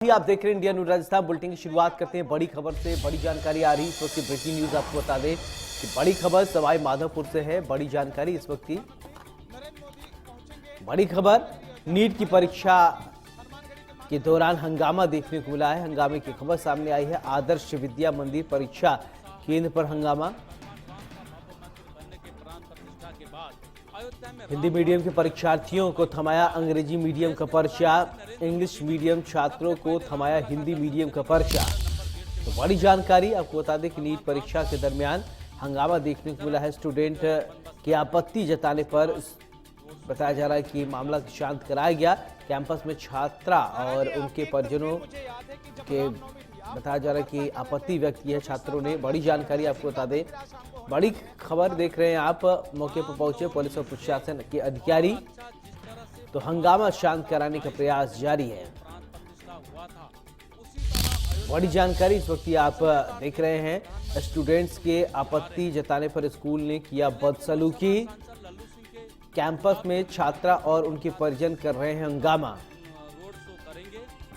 आप देख रहे हैं इंडिया न्यूज राजस्थान बुलेटिन की शुरुआत करते हैं बड़ी खबर से। बड़ी जानकारी आ रही है इस वक्त की ब्रेकिंग न्यूज आपको बता दें कि बड़ी खबर सवाई माधोपुर से है। बड़ी जानकारी इस वक्त की बड़ी खबर नीट की परीक्षा के दौरान हंगामा देखने को मिला है। हंगामे की खबर सामने आई है। आदर्श विद्या मंदिर परीक्षा केंद्र पर हंगामा। हिंदी मीडियम के परीक्षार्थियों को थमाया अंग्रेजी मीडियम का पर्चा। इंग्लिश मीडियम छात्रों को थमाया हिंदी मीडियम का पर्चा। तो बड़ी जानकारी आपको बता दें कि नीट परीक्षा के दरमियान हंगामा देखने को मिला है। स्टूडेंट की आपत्ति जताने पर बताया जा रहा है कि मामला शांत कराया गया। कैंपस में छात्रा और उनके परिजनों के बताया जा रहा है कि आपत्ति व्यक्त की है छात्रों ने। बड़ी जानकारी आपको बता दें, बड़ी खबर देख रहे हैं आप। मौके पर पहुंचे पुलिस और प्रशासन के अधिकारी, तो हंगामा शांत कराने का प्रयास जारी है। बड़ी जानकारी इस वक्त आप देख रहे हैं। स्टूडेंट्स के आपत्ति जताने पर स्कूल ने किया बदसलूकी। कैंपस में छात्रा और उनके परिजन कर रहे हैं हंगामा।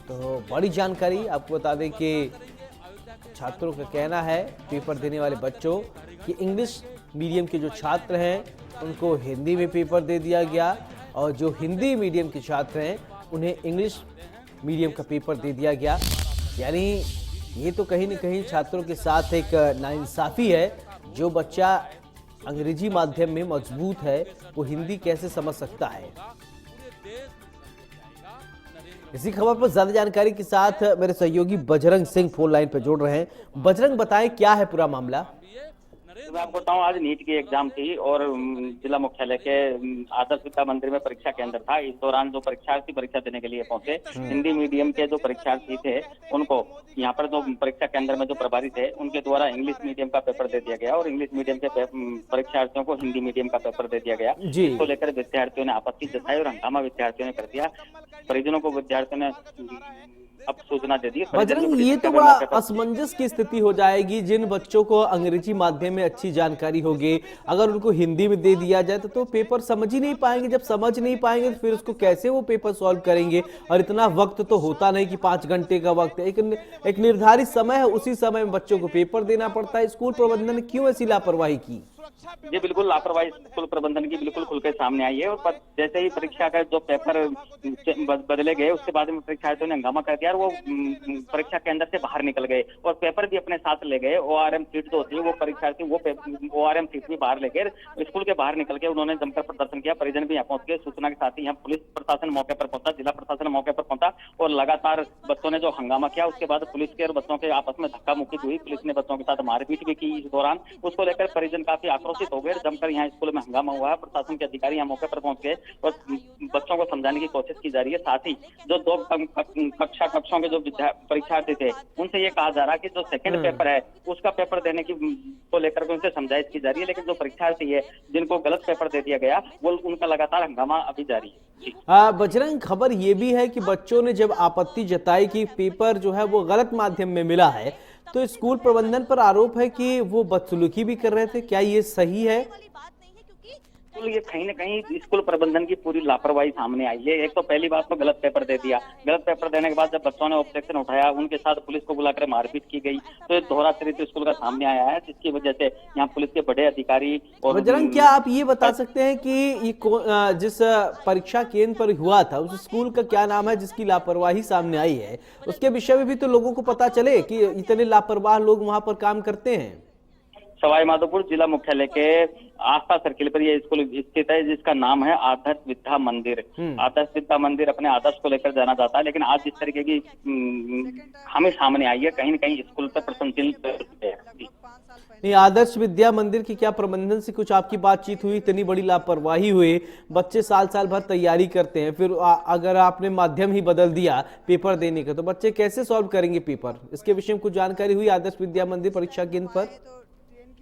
तो बड़ी जानकारी आपको बता दें कि छात्रों का कहना है, पेपर देने वाले बच्चों, कि इंग्लिश मीडियम के जो छात्र हैं उनको हिंदी में पेपर दे दिया गया और जो हिंदी मीडियम के छात्र हैं उन्हें इंग्लिश मीडियम का पेपर दे दिया गया। यानी ये तो कहीं न कहीं छात्रों के साथ एक नाइंसाफी है। जो बच्चा अंग्रेजी माध्यम में मजबूत है वो हिंदी कैसे समझ सकता है। इसी खबर पर ज्यादा जानकारी के साथ मेरे सहयोगी बजरंग सिंह फोन लाइन पर जोड़ रहे हैं। बजरंग, बताएं क्या है पूरा मामला। मैं आपको बताऊं, आज नीट की एग्जाम थी और जिला मुख्यालय के आदर्श विद्या मंदिर में परीक्षा केंद्र था। इस दौरान जो परीक्षार्थी परीक्षा देने के लिए पहुंचे, हिंदी मीडियम के जो परीक्षार्थी थे उनको यहाँ पर जो परीक्षा केंद्र में जो प्रभारी थे उनके द्वारा इंग्लिश मीडियम का पेपर दे दिया गया और इंग्लिश मीडियम के परीक्षार्थियों को हिंदी मीडियम का पेपर दे दिया गया। इसको लेकर विद्यार्थियों ने आपत्ति जताई और हंगामा विद्यार्थियों ने कर दिया। परिजनों को विद्यार्थियों ने अब सूचना दे दी। बजरंग, ये तो बड़ा असमंजस की स्थिति हो जाएगी। जिन बच्चों को अंग्रेजी माध्यम में अच्छी जानकारी होगी, अगर उनको हिंदी में दे दिया जाए तो पेपर समझ ही नहीं पाएंगे। जब समझ नहीं पाएंगे तो फिर उसको कैसे वो पेपर सॉल्व करेंगे। और इतना वक्त तो होता नहीं कि 5 घंटे का वक्त है, एक निर्धारित समय है, उसी समय में बच्चों को पेपर देना पड़ता है। स्कूल प्रबंधन ने क्यों ऐसी लापरवाही की? ये बिल्कुल लापरवाही स्कूल प्रबंधन की बिल्कुल खुल के सामने आई है। और जैसे ही परीक्षा का जो पेपर बदले गए उसके बाद में परीक्षार्थियों ने हंगामा कर दिया और वो परीक्षा केंद्र से बाहर निकल गए और पेपर भी अपने साथ ले गए। ORM सीट जो होती है वो परीक्षार्थी वो ORM सीट भी बाहर लेकर स्कूल के बाहर निकल के उन्होंने जमकर प्रदर्शन किया। परिजन भी यहाँ पहुंच गए। सूचना के साथ ही यहाँ पुलिस प्रशासन मौके पर पहुंचा, जिला प्रशासन मौके पर पहुंचा और लगातार बच्चों ने जो हंगामा किया उसके बाद पुलिस के और बच्चों के आपस में धक्का मुक्की हुई। पुलिस ने बच्चों के साथ मारपीट भी की इस दौरान। उसको लेकर परिजन काफी आक्रोशित हो गए। जमकर यहाँ स्कूल में हंगामा हुआ है। प्रशासन के अधिकारी यहाँ मौके पर पहुंच गए और बच्चों को समझाने की कोशिश की जा रही है। साथ ही जो 2 कक्षों के जो परीक्षार्थी थे उनसे ये कहा जा रहा है कि जो सेकंड पेपर है उसका पेपर देने की को लेकर उनसे समझाइश की जा रही है। लेकिन जो परीक्षार्थी है जिनको गलत पेपर दे दिया गया वो उनका लगातार हंगामा अभी जारी है। बजरंग, खबर ये भी है कि बच्चों ने जब आपत्ति जताई कि पेपर जो है वो गलत माध्यम में मिला है, तो स्कूल प्रबंधन पर आरोप है कि वो बदसलूकी भी कर रहे थे। क्या ये सही है? तो ये कहीं न कहीं स्कूल प्रबंधन की पूरी लापरवाही सामने आई है। एक तो पहली बात तो गलत पेपर दे दिया। गलत पेपर देने के बाद जब बच्चों ने ऑब्जेक्शन उठाया उनके साथ पुलिस को बुलाकर मारपीट की गई। तो एक दोहरा चरित्र स्कूल का सामने आया है, जिसकी वजह से यहाँ पुलिस के बड़े अधिकारी और बजरंग, क्या आप ये बता सकते हैं कि ये जिस परीक्षा केंद्र पर हुआ था उस स्कूल का क्या नाम है जिसकी लापरवाही सामने आई है? उसके विषय में भी तो लोगों को पता चले कि इतने लापरवाह लोग वहां पर काम करते हैं। सवाई माधोपुर जिला मुख्यालय के आस्था सर्किल पर ये स्कूल स्थित है, जिसका नाम है आदर्श विद्या मंदिर। आदर्श विद्या मंदिर अपने आदर्श को लेकर जाना जाता है, लेकिन आज जिस तरीके की हमें सामने आई है कहीं न कहीं स्कूल पर प्रशंसनीय नहीं। आदर्श विद्या मंदिर की क्या प्रबंधन से कुछ आपकी बातचीत हुई? इतनी बड़ी लापरवाही हुई, बच्चे साल भर तैयारी करते हैं, फिर अगर आपने माध्यम ही बदल दिया पेपर देने का तो बच्चे कैसे सॉल्व करेंगे पेपर? इसके विषय में कुछ जानकारी हुई आदर्श विद्या मंदिर परीक्षा केंद्र पर?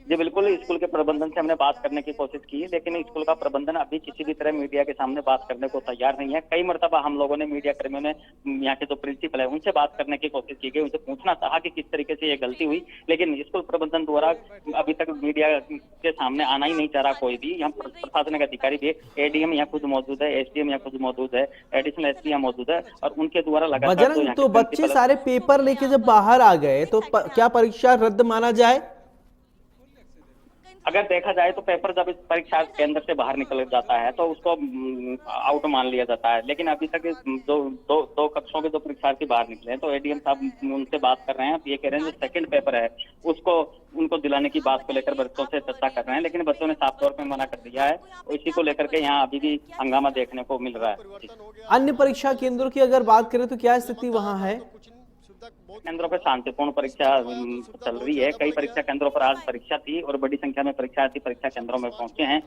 जी बिल्कुल, स्कूल के प्रबंधन से हमने बात करने की कोशिश की, लेकिन स्कूल का प्रबंधन अभी किसी भी तरह मीडिया के सामने बात करने को तैयार नहीं है। कई मर्तबा हम लोगों ने, मीडिया कर्मियों ने, यहाँ के जो प्रिंसिपल है उनसे बात करने की कोशिश की गई, उनसे पूछना चाहा कि किस तरीके से ये गलती हुई, लेकिन स्कूल प्रबंधन द्वारा अभी तक मीडिया के सामने आना ही नहीं चाह रहा कोई भी। यहाँ प्रशासनिक अधिकारी भी, एडीएम यहाँ खुद मौजूद है, एसडीएम यहाँ खुद मौजूद है, एडिशनल एसपी यहाँ मौजूद है, और उनके द्वारा लगातार बजरंग, तो बच्चे सारे पेपर लेके जब बाहर आ गए तो क्या परीक्षा रद्द माना जाए? अगर देखा जाए तो पेपर जब इस परीक्षा केंद्र से बाहर निकल जाता है तो उसको आउट मान लिया जाता है, लेकिन अभी तक जो दो कक्षों के जो परीक्षार्थी बाहर निकले हैं तो एडीएम साहब उनसे बात कर रहे हैं। ये कह रहे हैं जो सेकंड पेपर है उसको उनको दिलाने की बात को लेकर बच्चों से चर्चा कर रहे हैं, लेकिन बच्चों ने साफ तौर पर मना कर दिया है और इसी को लेकर के यहाँ अभी भी हंगामा देखने को मिल रहा है। अन्य परीक्षा केंद्रों की अगर बात करें तो क्या स्थिति वहां है? केंद्रों पर शांतिपूर्ण परीक्षा चल रही है। कई परीक्षा केंद्रों पर आज परीक्षा थी और बड़ी संख्या में परीक्षार्थी परीक्षा केंद्रों में पहुंचे हैं।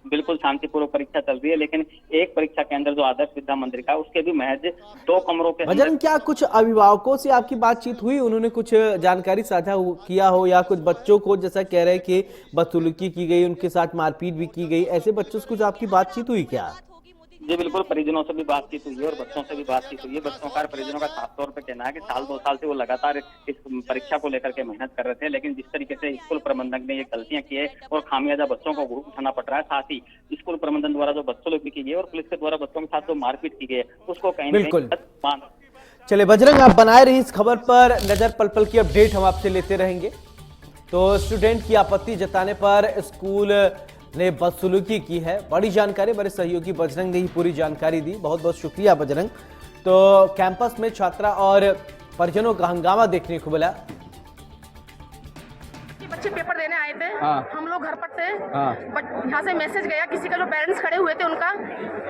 बिल्कुल शांतिपूर्वक परीक्षा चल रही है, लेकिन एक परीक्षा केंद्र जो आदर्श विद्या मंदिर का, उसके भी महज 2 कमरों के बजरंग, क्या कुछ अभिभावकों से आपकी बातचीत हुई? उन्होंने कुछ जानकारी साझा किया हो, या कुछ बच्चों को जैसा कह रहे हैं कि बदसलूकी की गई, उनके साथ मारपीट भी की गई, ऐसे बच्चों से कुछ आपकी बातचीत हुई क्या? जी बिल्कुल, परिजनों से भी बातचीत हुई है और बच्चों से भी बातचीत हुई है। बच्चों का, परिजनों का साफ तौर पे कहना है कि साल 2 साल से वो लगातार इस परीक्षा को लेकर के मेहनत कर रहे थे, लेकिन जिस तरीके से स्कूल प्रबंधक ने ये गलतियां की है और खामियाजा बच्चों को उठाना पड़ रहा है, साथ ही स्कूल प्रबंधन द्वारा जो बदसलूकी की गई और पुलिस के द्वारा बच्चों के साथ जो मारपीट की गई है उसको कहीं बिल्कुल। ना चले बजरंग, आप बनाए रही इस खबर पर नजर, पल पल की अपडेट हम आपसे लेते रहेंगे। तो स्टूडेंट की आपत्ति जताने पर स्कूल ने बदसलूकी की है। बड़ी जानकारी मेरे सहयोगी बजरंग ने ही पूरी जानकारी दी, बहुत बहुत शुक्रिया बजरंग। तो कैंपस में छात्रा और परिजनों का हंगामा देखने को मिला। बच्चे पेपर देने आए थे, हम लोग घर पर थे, बट यहाँ से मैसेज गया किसी का, जो पेरेंट्स खड़े हुए थे उनका,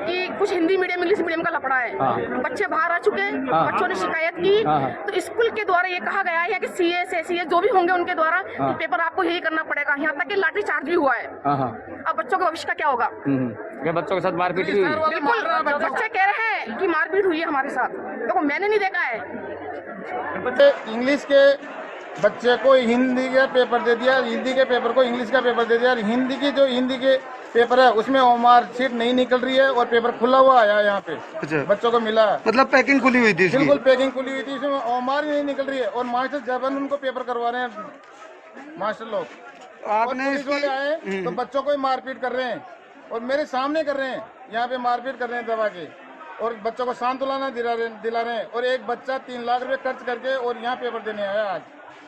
कि कुछ हिंदी मीडियम इंग्लिश मीडियम का लफड़ा है। बच्चे बाहर आ चुके, बच्चों ने शिकायत की, तो स्कूल के द्वारा ये कहा गया है कि सीए से जो भी होंगे उनके द्वारा तो पेपर आपको यही करना पड़ेगा। यहाँ तक कि लाठी चार्ज भी हुआ है। अब बच्चों के भविष्य का क्या होगा? बच्चों के साथ मारपीट भी हुई? बिल्कुल, बच्चे कह रहे हैं कि मारपीट हुई है हमारे साथ। देखो, मैंने नहीं देखा है। इंग्लिश के बच्चे को हिंदी का पेपर दे दिया, हिंदी के पेपर को इंग्लिश का पेपर दे दिया। हिंदी के पेपर है उसमें ओमार शीट नहीं निकल रही है और पेपर खुला हुआ आया यहाँ पे। अच्छा। बच्चों को मिला, मतलब पैकिंग खुली हुई थी? बिल्कुल पैकिंग खुली हुई थी, इसमें ओमार नहीं निकल रही है और मास्टर जबरन उनको पेपर करवा रहे हैं मास्टर लोग। आपने पुलिस वाले आए तो बच्चों को ही मारपीट कर रहे हैं और मेरे सामने कर रहे हैं, यहाँ पे मारपीट कर रहे हैं दबा के, और बच्चों को सांत्वना दिला रहे हैं। और एक बच्चा 3 लाख रुपए खर्च करके और यहाँ पेपर देने आया आज,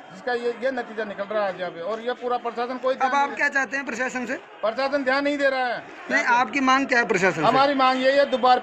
जिसका ये नतीजा निकल रहा है आज यहाँ पे। और ये पूरा प्रशासन कोई, अब आप क्या चाहते हैं प्रशासन से? प्रशासन ध्यान नहीं दे रहा है। नहीं, आपकी मांग क्या है प्रशासन से? हमारी मांग यही है, दोबारा